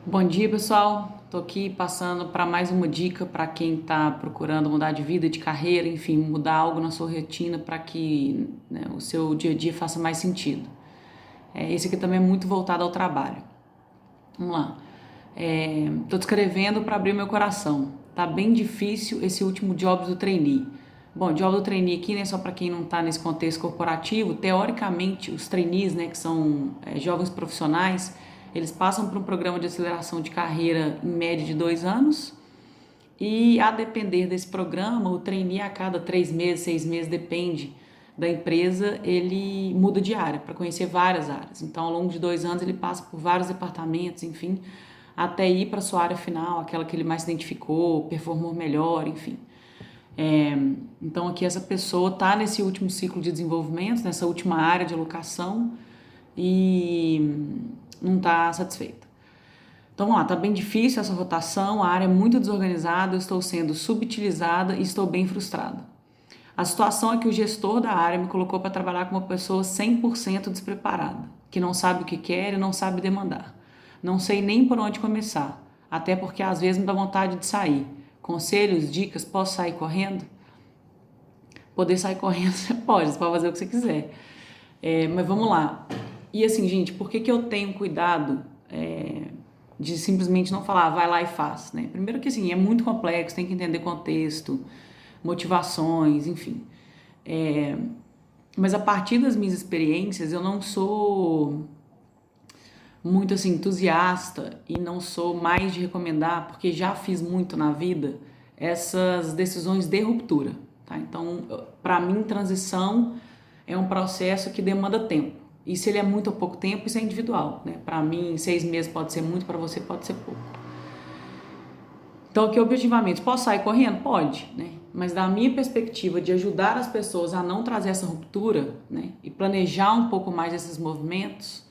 Bom dia, pessoal. Estou aqui passando para mais uma dica para quem está procurando mudar de vida, de carreira, enfim, mudar algo na sua rotina para que, né, o seu dia a dia faça mais sentido. Esse aqui também é muito voltado ao trabalho. Vamos lá. Estou descrevendo para abrir meu coração. Tá bem difícil esse último job do trainee. Bom, job do trainee aqui, né, só para quem não está nesse contexto corporativo, teoricamente os trainees, né, que são jovens profissionais, eles passam por um programa de aceleração de carreira em média de 2 anos e a depender desse programa, o trainee a cada 3 meses, 6 meses, depende da empresa, ele muda de área para conhecer várias áreas. Então, ao longo de 2 anos, ele passa por vários departamentos, enfim, até ir para a sua área final, aquela que ele mais se identificou, performou melhor, enfim. Então, aqui essa pessoa está nesse último ciclo de desenvolvimento, nessa última área de alocação e não está satisfeita. Então, vamos lá, tá bem difícil essa rotação, a área é muito desorganizada, eu estou sendo subutilizada e estou bem frustrada. A situação é que o gestor da área me colocou para trabalhar com uma pessoa 100% despreparada, que não sabe o que quer e não sabe demandar. Não sei nem por onde começar, até porque às vezes me dá vontade de sair. Conselhos, dicas, posso sair correndo? Poder sair correndo você pode fazer o que você quiser. Mas vamos lá. E assim, gente, por que eu tenho cuidado de simplesmente não falar, vai lá e faz, né? Primeiro que assim, é muito complexo, tem que entender contexto, motivações, enfim. Mas a partir das minhas experiências, eu não sou muito assim entusiasta e não sou mais de recomendar, porque já fiz muito na vida essas decisões de ruptura, tá? Então, para mim, transição é um processo que demanda tempo. E se ele é muito ou pouco tempo, isso é individual, né? Para mim, 6 meses pode ser muito, para você pode ser pouco. Então, aqui objetivamente, posso sair correndo? Pode, né? Mas da minha perspectiva de ajudar as pessoas a não trazer essa ruptura, né? E planejar um pouco mais esses movimentos,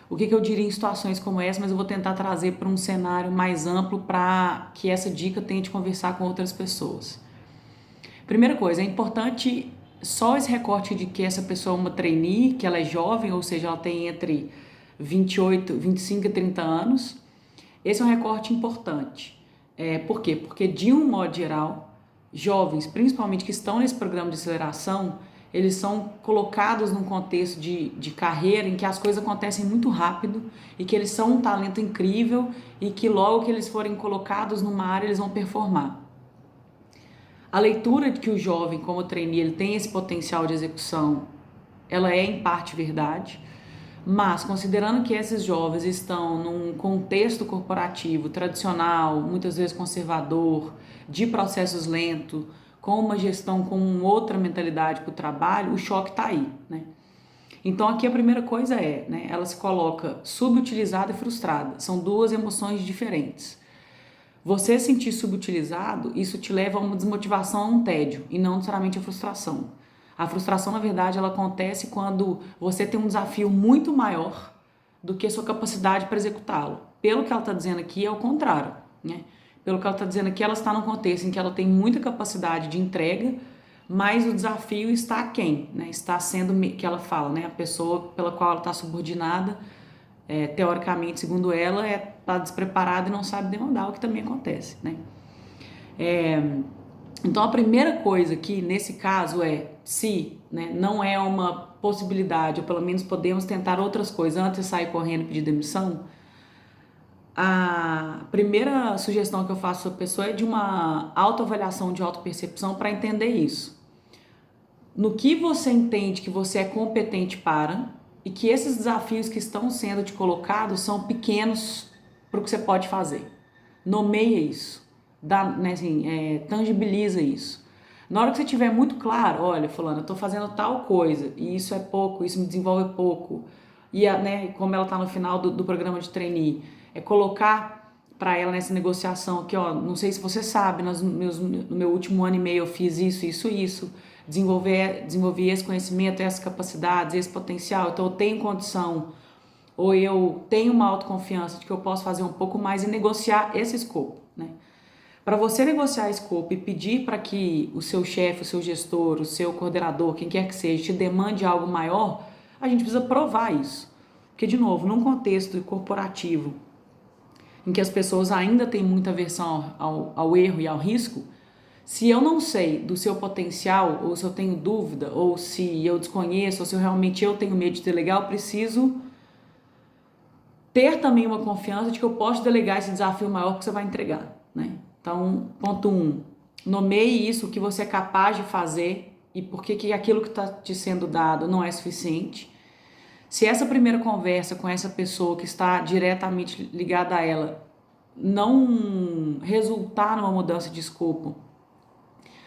o que eu diria em situações como essa, mas eu vou tentar trazer para um cenário mais amplo para que essa dica tente conversar com outras pessoas. Primeira coisa, é importante só esse recorte de que essa pessoa é uma trainee, que ela é jovem, ou seja, ela tem entre 28, 25 e 30 anos. Esse é um recorte importante. Por quê? Porque, de um modo geral, jovens, principalmente que estão nesse programa de aceleração, eles são colocados num contexto de carreira em que as coisas acontecem muito rápido e que eles são um talento incrível e que logo que eles forem colocados numa área, eles vão performar. A leitura de que o jovem, como trainee, ele tem esse potencial de execução, ela é em parte verdade, mas considerando que esses jovens estão num contexto corporativo tradicional, muitas vezes conservador, de processos lentos, com uma gestão com outra mentalidade para o trabalho, o choque está aí, né? Então aqui a primeira coisa né, ela se coloca subutilizada e frustrada, são duas emoções diferentes. Você se sentir subutilizado, isso te leva a uma desmotivação, a um tédio, e não necessariamente a frustração. A frustração, na verdade, ela acontece quando você tem um desafio muito maior do que a sua capacidade para executá-lo. Pelo que ela está dizendo aqui, é o contrário, né? Pelo que ela está dizendo aqui, ela está num contexto em que ela tem muita capacidade de entrega, mas o desafio está aquém, né? Está sendo, que ela fala, né? A pessoa pela qual ela está subordinada, teoricamente, segundo ela, está despreparada e não sabe demandar, o que também acontece, né? Então, a primeira coisa que, nesse caso, se, né, não é uma possibilidade, ou pelo menos podemos tentar outras coisas antes de sair correndo e pedir demissão, a primeira sugestão que eu faço à pessoa é de uma autoavaliação de autopercepção para entender isso. No que você entende que você é competente para e que esses desafios que estão sendo te colocados são pequenos para o que você pode fazer. Nomeia isso, né, assim, tangibiliza isso. Na hora que você tiver muito claro, olha, fulano, eu estou fazendo tal coisa e isso é pouco, isso me desenvolve pouco, e né, como ela está no final do programa de trainee, colocar para ela nessa negociação que, ó, não sei se você sabe, no meu último ano e meio eu fiz isso, desenvolvi esse conhecimento, essas capacidades, esse potencial, então eu tenho condição, ou eu tenho uma autoconfiança de que eu posso fazer um pouco mais e negociar esse escopo, né? Para você negociar escopo e pedir para que o seu chefe, o seu gestor, o seu coordenador, quem quer que seja, te demande algo maior, a gente precisa provar isso. Porque, de novo, num contexto corporativo em que as pessoas ainda têm muita aversão ao erro e ao risco, se eu não sei do seu potencial, ou se eu tenho dúvida, ou se eu desconheço, ou se realmente eu tenho medo de delegar, eu preciso ter também uma confiança de que eu posso delegar esse desafio maior que você vai entregar, né? Então, ponto 1, nomeie isso, o que você é capaz de fazer e por que aquilo que está te sendo dado não é suficiente. Se essa primeira conversa com essa pessoa que está diretamente ligada a ela não resultar numa mudança de escopo,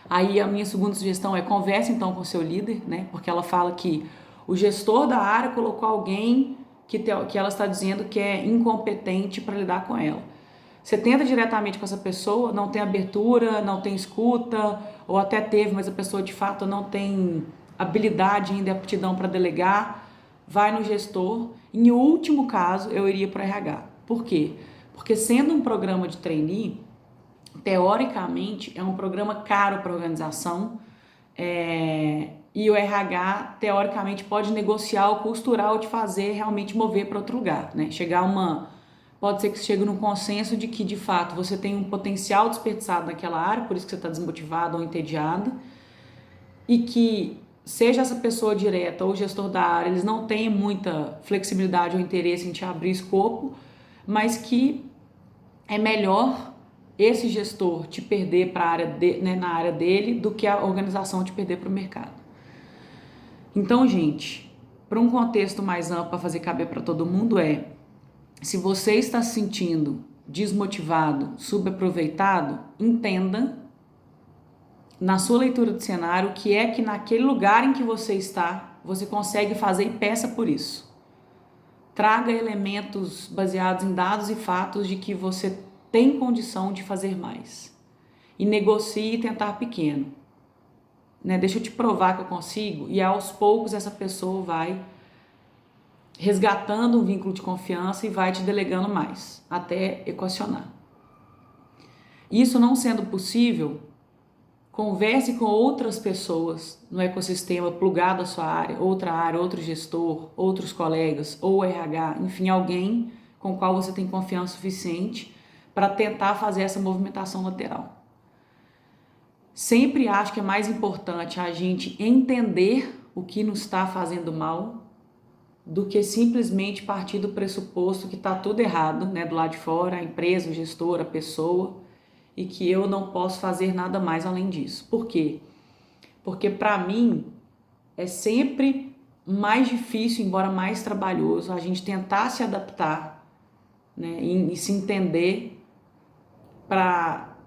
aí a minha segunda sugestão é converse então com o seu líder, né? Porque ela fala que o gestor da área colocou alguém que ela está dizendo que é incompetente para lidar com ela. Você tenta diretamente com essa pessoa, não tem abertura, não tem escuta, ou até teve, mas a pessoa de fato não tem habilidade ainda, aptidão para delegar, vai no gestor. Em último caso, eu iria para o RH. Por quê? Porque sendo um programa de trainee, teoricamente é um programa caro para a organização, e o RH, teoricamente, pode negociar ou costurar ou te fazer realmente mover para outro lugar, né? Pode ser que chegue num consenso de que, de fato, você tem um potencial desperdiçado naquela área, por isso que você está desmotivado ou entediado, e que, seja essa pessoa direta ou o gestor da área, eles não têm muita flexibilidade ou interesse em te abrir escopo, mas que é melhor esse gestor te perder para a área né, na área dele do que a organização te perder para o mercado. Então, gente, para um contexto mais amplo para fazer caber para todo mundo se você está se sentindo desmotivado, subaproveitado, entenda na sua leitura do cenário o que é que naquele lugar em que você está, você consegue fazer e peça por isso. Traga elementos baseados em dados e fatos de que você tem condição de fazer mais. E negocie e tentar pequeno. Né? Deixa eu te provar que eu consigo, e aos poucos essa pessoa vai resgatando um vínculo de confiança e vai te delegando mais, até equacionar. Isso não sendo possível, converse com outras pessoas no ecossistema plugado à sua área, outro gestor, outros colegas, ou RH, enfim, alguém com o qual você tem confiança suficiente para tentar fazer essa movimentação lateral. Sempre acho que é mais importante a gente entender o que nos está fazendo mal do que simplesmente partir do pressuposto que está tudo errado, né, do lado de fora, a empresa, o gestor, a pessoa, e que eu não posso fazer nada mais além disso. Por quê? Porque para mim é sempre mais difícil, embora mais trabalhoso, a gente tentar se adaptar, né, e se entender para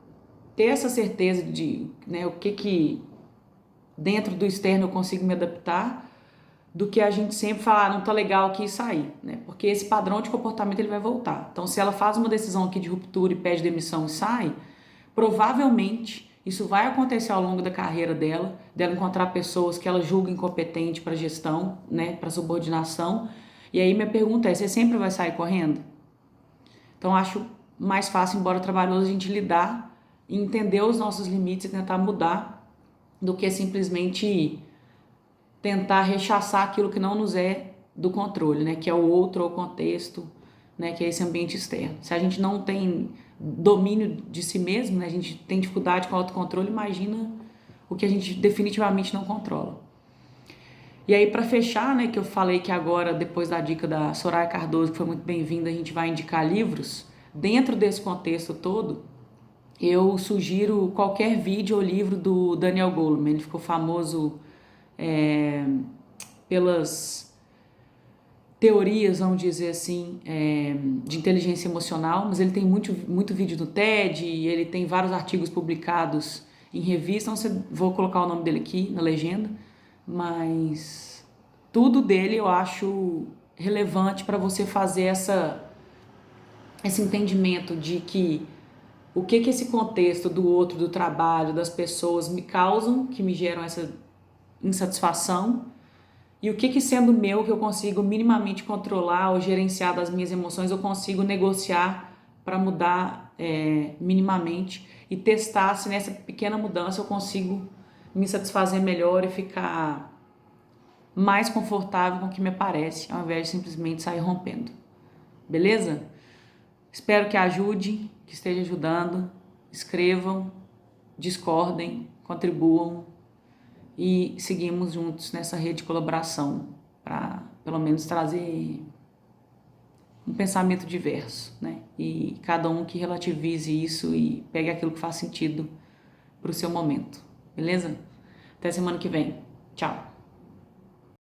ter essa certeza de, né, o que dentro do externo eu consigo me adaptar, do que a gente sempre falar, não tá legal aqui e sair, né? Porque esse padrão de comportamento ele vai voltar. Então, se ela faz uma decisão aqui de ruptura e pede demissão e sai, provavelmente isso vai acontecer ao longo da carreira dela encontrar pessoas que ela julga incompetente para gestão, né, para subordinação. E aí minha pergunta é, você sempre vai sair correndo? Então, acho mais fácil, embora trabalhoso, a gente lidar e entender os nossos limites e tentar mudar do que simplesmente tentar rechaçar aquilo que não nos é do controle, né? Que é o outro ou o contexto, né? Que é esse ambiente externo. Se a gente não tem domínio de si mesmo, né? A gente tem dificuldade com o autocontrole, imagina o que a gente definitivamente não controla. E aí, para fechar, né? Que eu falei que agora, depois da dica da Soraya Cardoso, que foi muito bem-vinda, a gente vai indicar livros. Dentro desse contexto todo, eu sugiro qualquer vídeo ou livro do Daniel Goleman. Ele ficou famoso pelas teorias, vamos dizer assim, de inteligência emocional, mas ele tem muito vídeo no TED, e ele tem vários artigos publicados em revistas, então vou colocar o nome dele aqui na legenda, mas tudo dele eu acho relevante para você fazer esse entendimento de que o que esse contexto do outro, do trabalho, das pessoas me causam, que me geram essa insatisfação, e o que sendo meu que eu consigo minimamente controlar ou gerenciar das minhas emoções, eu consigo negociar para mudar minimamente e testar se nessa pequena mudança eu consigo me satisfazer melhor e ficar mais confortável com o que me aparece, ao invés de simplesmente sair rompendo. Beleza? Espero que ajude, que esteja ajudando. Escrevam, discordem, contribuam e seguimos juntos nessa rede de colaboração para, pelo menos, trazer um pensamento diverso, né? E cada um que relativize isso e pegue aquilo que faz sentido para o seu momento, beleza? Até semana que vem. Tchau!